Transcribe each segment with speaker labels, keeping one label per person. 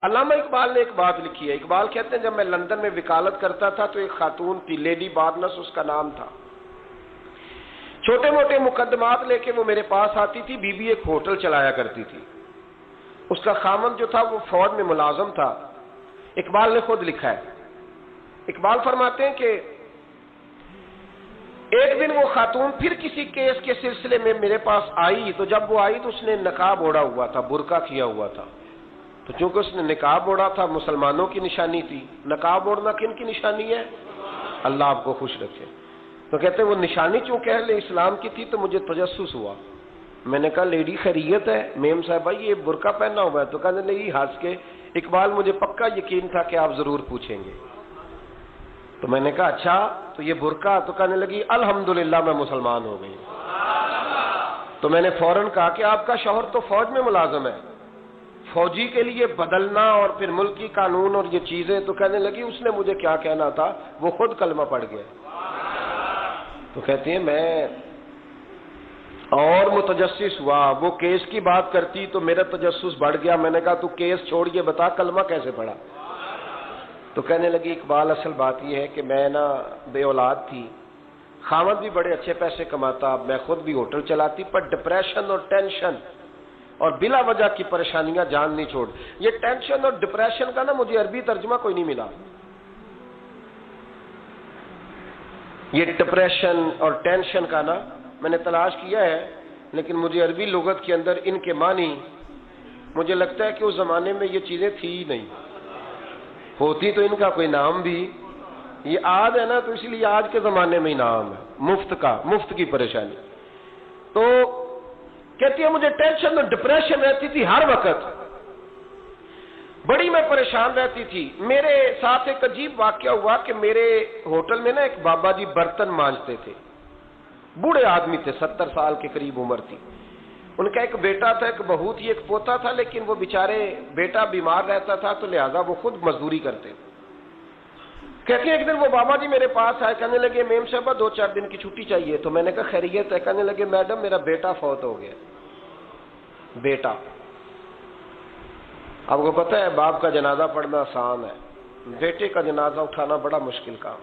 Speaker 1: علامہ اقبال نے ایک بات لکھی ہے. اقبال کہتے ہیں جب میں لندن میں وکالت کرتا تھا تو ایک خاتون تھی، لیڈی بارنس اس کا نام تھا. چھوٹے موٹے مقدمات لے کے وہ میرے پاس آتی تھی. بی بی ایک ہوٹل چلایا کرتی تھی. اس کا خامند جو تھا وہ فوج میں ملازم تھا. اقبال نے خود لکھا ہے. اقبال فرماتے ہیں کہ ایک دن وہ خاتون پھر کسی کیس کے سلسلے میں میرے پاس آئی، تو جب وہ آئی تو اس نے نقاب اوڑھا ہوا تھا، برقع کیا ہوا تھا. تو چونکہ اس نے نقاب اوڑھا تھا، مسلمانوں کی نشانی تھی. نقاب اوڑھنا کن کی نشانی ہے؟ اللہ آپ کو خوش رکھے. تو کہتے ہیں وہ نشانی چونکہ اہل اسلام کی تھی تو مجھے تجسس ہوا. میں نے کہا لیڈی خیریت ہے؟ میم صاحبہ یہ برقع پہنا ہوا ہے. تو کہنے لگی ہنس کے، اقبال مجھے پکا یقین تھا کہ آپ ضرور پوچھیں گے. تو میں نے کہا اچھا تو یہ برقع؟ تو کہنے لگی الحمدللہ میں مسلمان ہو گئی. تو میں نے فوراً کہا کہ آپ کا شوہر تو فوج میں ملازم ہے، فوجی کے لیے بدلنا اور پھر ملکی قانون اور یہ چیزیں. تو کہنے لگی اس نے مجھے کیا کہنا تھا، وہ خود کلمہ پڑھ گیا. تو کہتی ہیں میں اور متجسس ہوا. وہ کیس کی بات کرتی تو میرا تجسس بڑھ گیا. میں نے کہا تو کیس چھوڑ یہ بتا کلمہ کیسے پڑھا؟ تو کہنے لگی اقبال اصل بات یہ ہے کہ میں نا بے اولاد تھی، خامد بھی بڑے اچھے پیسے کماتا، میں خود بھی ہوٹل چلاتی، پر ڈپریشن اور ٹینشن اور بلا وجہ کی پریشانیاں جان نہیں چھوڑ. یہ ٹینشن اور ڈپریشن کا نا مجھے عربی ترجمہ کوئی نہیں ملا. یہ ڈپریشن اور ٹینشن کا نا میں نے تلاش کیا ہے، لیکن مجھے عربی لغت کے اندر ان کے معنی مجھے لگتا ہے کہ اس زمانے میں یہ چیزیں تھی ہی نہیں. ہوتی تو ان کا کوئی نام بھی، یہ آج ہے نا تو اسی لیے آج کے زمانے میں ہی نام ہے مفت کا، مفت کی پریشانی. تو کہتی ہے مجھے ٹینشن اور ڈپریشن رہتی تھی ہر وقت، بڑی میں پریشان رہتی تھی. میرے ساتھ ایک عجیب واقعہ ہوا کہ میرے ہوٹل میں نا ایک بابا جی برتن مانجتے تھے، بوڑھے آدمی تھے، 70 سال کے قریب عمر تھی. ان کا ایک بیٹا تھا، ایک بہو تھی، ایک پوتا تھا، لیکن وہ بیچارے بیٹا بیمار رہتا تھا تو لہذا وہ خود مزدوری کرتے. کہتے ہیں ایک دن وہ بابا جی میرے پاس آئے، کہنے لگے میم صاحبہ 2-4 دن کی چھٹی چاہیے. تو میں نے کہا خیریت ہے؟ کہنے لگے میڈم میرا بیٹا فوت ہو گیا. بیٹا، آپ کو پتہ ہے باپ کا جنازہ پڑھنا آسان ہے، بیٹے کا جنازہ اٹھانا بڑا مشکل کام.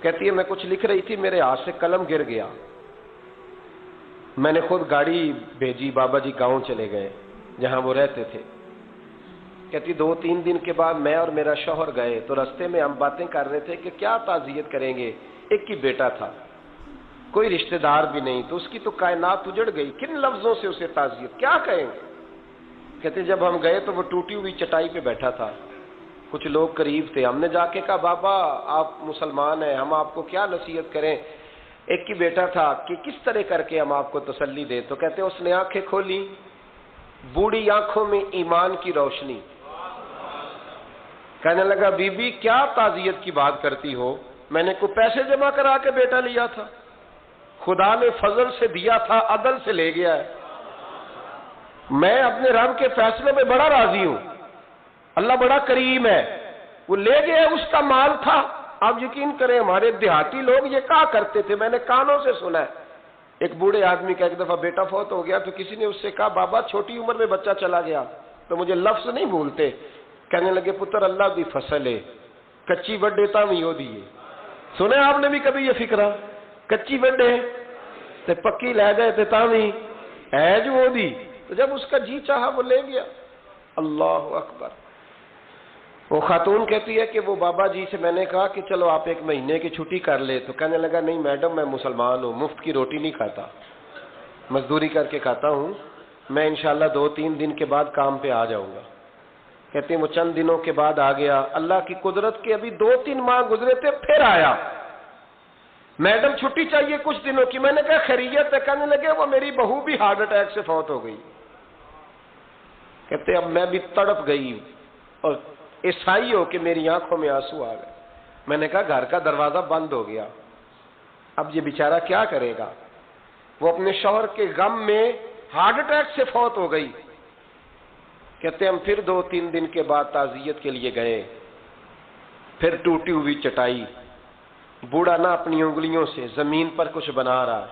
Speaker 1: کہتی ہے میں کچھ لکھ رہی تھی، میرے ہاتھ سے قلم گر گیا. میں نے خود گاڑی بھیجی، بابا جی گاؤں چلے گئے جہاں وہ رہتے تھے. کہتی 2-3 دن کے بعد میں اور میرا شوہر گئے تو رستے میں ہم باتیں کر رہے تھے کہ کیا تعزیت کریں گے. ایک ہی بیٹا تھا، کوئی رشتہ دار بھی نہیں، تو اس کی تو کائنات اجڑ گئی، کن لفظوں سے اسے تعزیت کیا کہیں گے. کہتے جب ہم گئے تو وہ ٹوٹی ہوئی چٹائی پہ بیٹھا تھا، کچھ لوگ قریب تھے. ہم نے جا کے کہا بابا آپ مسلمان ہیں، ہم آپ کو کیا نصیحت کریں، ایک ہی بیٹا تھا، کہ کس طرح کر کے ہم آپ کو تسلی دیں. تو کہتے اس نے آنکھیں کھولی، بوڑھی آنکھوں میں ایمان کی روشنی. کہنے لگا بی بی کیا تعزیت کی بات کرتی ہو، میں نے کوئی پیسے جمع کرا کے بیٹا لیا تھا، خدا نے فضل سے دیا تھا، عدل سے لے گیا ہے. میں اپنے رب کے فیصلے میں بڑا راضی ہوں، اللہ بڑا کریم ہے، وہ لے گیا، اس کا مال تھا. آپ یقین کریں ہمارے دیہاتی لوگ یہ کہا کرتے تھے، میں نے کانوں سے سنا ہے. ایک بوڑھے آدمی کا ایک دفعہ بیٹا فوت ہو گیا تو کسی نے اس سے کہا بابا چھوٹی عمر میں بچہ چلا گیا تو مجھے لفظ نہیں بھولتے. کہنے لگے پتر اللہ دی فصل ہے، کچی وڈے تاویں ہو دیے. سنے آپ نے بھی کبھی یہ فکرہ، کچی وڈے تے پکی لے گئے تے تاویں ہے جو ہو دی. تو جب اس کا جی چاہا وہ لے گیا. اللہ اکبر. وہ خاتون کہتی ہے کہ وہ بابا جی سے میں نے کہا کہ چلو آپ 1 مہینے کی چھٹی کر لے. تو کہنے لگا نہیں میڈم میں مسلمان ہوں، مفت کی روٹی نہیں کھاتا، مزدوری کر کے کھاتا ہوں، میں انشاءاللہ 2-3 دن کے بعد کام پہ آ جاؤں گا. کہتے ہیں وہ چند دنوں کے بعد آ گیا. اللہ کی قدرت کے ابھی 2-3 ماہ گزرے تھے پھر آیا. میڈم چھٹی چاہیے کچھ دنوں کی. میں نے کہا خیریت ہے؟ کہنے لگے وہ میری بہو بھی ہارٹ اٹیک سے فوت ہو گئی. کہتے اب میں بھی تڑپ گئی اور عیسائی ہو کہ میری آنکھوں میں آنسو آ گئے. میں نے کہا گھر کا دروازہ بند ہو گیا، اب یہ بیچارہ کیا کرے گا. وہ اپنے شوہر کے غم میں ہارٹ اٹیک سے فوت ہو گئی. کہتے ہم پھر 2-3 دن کے بعد تعزیت کے لیے گئے. پھر ٹوٹی ہوئی چٹائی، بوڑھا نہ اپنی انگلیوں سے زمین پر کچھ بنا رہا.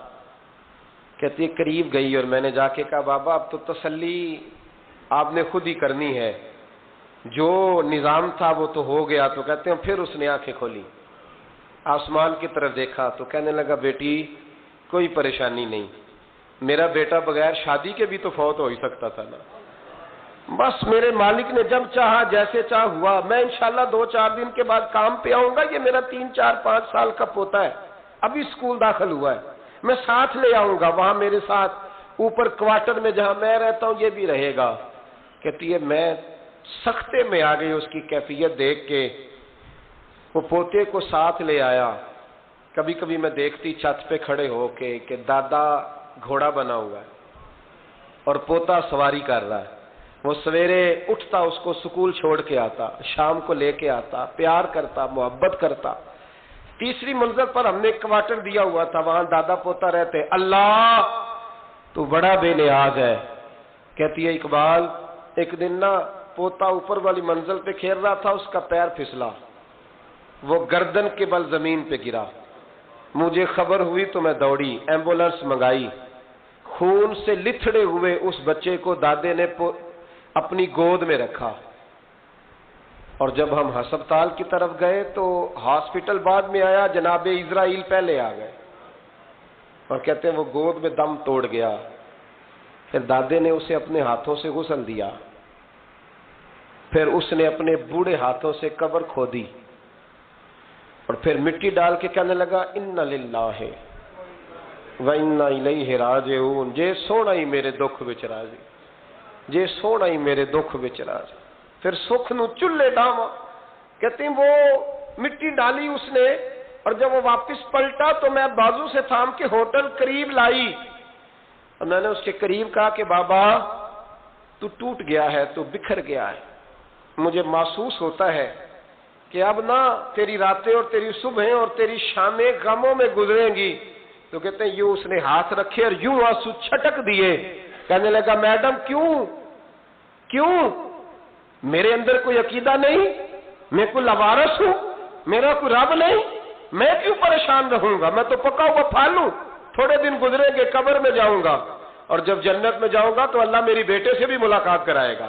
Speaker 1: کہتی قریب گئی اور میں نے جا کے کہا بابا اب تو تسلی آپ نے خود ہی کرنی ہے. جو نظام تھا وہ تو ہو گیا. تو کہتے ہیں پھر اس نے آنکھیں کھولی, آسمان کی طرف دیکھا تو کہنے لگا بیٹی کوئی پریشانی نہیں, میرا بیٹا بغیر شادی کے بھی تو فوت ہو ہی سکتا تھا نا, بس میرے مالک نے جب چاہا جیسے چاہ ہوا. میں انشاءاللہ 2-4 دن کے بعد کام پہ آؤں گا. یہ میرا 3-4-5 سال کا پوتا ہے, ابھی اسکول داخل ہوا ہے, میں ساتھ لے آؤں گا, وہاں میرے ساتھ اوپر کوارٹر میں جہاں میں رہتا ہوں یہ بھی رہے گا. کہتی ہے میں سختے میں آ گئی اس کی کیفیت دیکھ کے. وہ پوتے کو ساتھ لے آیا. کبھی کبھی میں دیکھتی چھت پہ کھڑے ہو کے کہ دادا گھوڑا بنا ہوا ہے اور پوتا سواری کر رہا ہے. وہ سویرے اٹھتا, اس کو سکول چھوڑ کے آتا, شام کو لے کے آتا, پیار کرتا, محبت کرتا. تیسری منزل پر ہم نے ایک کوارٹر دیا ہوا تھا, وہاں دادا پوتا رہتے. اللہ تو بڑا بے نیاز ہے. کہتی ہے اقبال ایک دن نا پوتا اوپر والی منزل پہ کھیل رہا تھا, اس کا پیر پھسلا, وہ گردن کے بل زمین پہ گرا. مجھے خبر ہوئی تو میں دوڑی, ایمبولینس منگائی. خون سے لتھڑے ہوئے اس بچے کو دادے نے اپنی گود میں رکھا. اور جب ہم ہسپتال کی طرف گئے تو ہاسپٹل بعد میں آیا, جناب اسرائیل پہلے آ گئے اور کہتے ہیں وہ گود میں دم توڑ گیا. پھر دادے نے اسے اپنے ہاتھوں سے غسل دیا, پھر اس نے اپنے بوڑھے ہاتھوں سے قبر کھودی اور پھر مٹی ڈال کے کہنے لگا انا للہ و انا الیہ راجعون. جے سونا ہی میرے دکھ وچ راضی, جے سونا ہی میرے دکھ وچ راضی. پھر سکھ نو چولہے ڈاواں. کہتے ہیں وہ مٹی ڈالی اس نے, اور جب وہ واپس پلٹا تو میں بازو سے تھام کے ہوٹل قریب لائی اور میں نے اس کے قریب کہا کہ بابا تو ٹوٹ گیا ہے, تو بکھر گیا ہے. مجھے محسوس ہوتا ہے کہ اب نہ تیری راتیں اور تیری صبحیں اور تیری شامیں غموں میں گزریں گی. تو کہتے ہیں یوں اس نے ہاتھ رکھے اور یوں آنسو چھٹک دیے. کہنے لگا میڈم کیوں میرے اندر کوئی عقیدہ نہیں, میں کوئی لوارث ہوں, میرا کوئی رب نہیں, میں کیوں پریشان رہوں گا, میں تو پکا ہوا پھل ہوں. تھوڑے دن گزریں گے قبر میں جاؤں گا, اور جب جنت میں جاؤں گا تو اللہ میری بیٹے سے بھی ملاقات کرائے گا,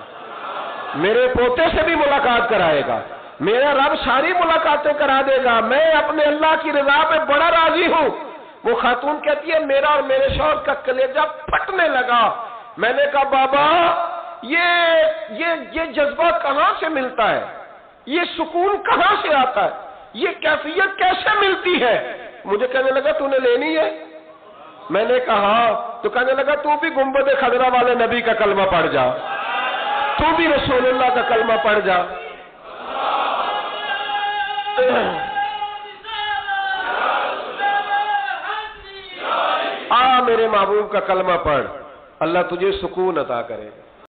Speaker 1: میرے پوتے سے بھی ملاقات کرائے گا, میرا رب ساری ملاقاتیں کرا دے گا. میں اپنے اللہ کی رضا پہ بڑا راضی ہوں. وہ خاتون کہتی ہے میرا اور میرے شوہر کا کلیجہ پھٹنے لگا. میں نے کہا بابا یہ جذبہ کہاں سے ملتا ہے, یہ سکون کہاں سے آتا ہے, یہ کیفیت کیسے ملتی ہے؟ مجھے کہنے لگا تو نے لینی ہے. میں نے کہا تو کہنے لگا تو بھی گنبد خضرا والے نبی کا کلمہ پڑھ جا, تو بھی رسول اللہ کا کلمہ پڑھ جا. میرے محبوب کا کلمہ پڑھ, اللہ تجھے سکون عطا کرے گا.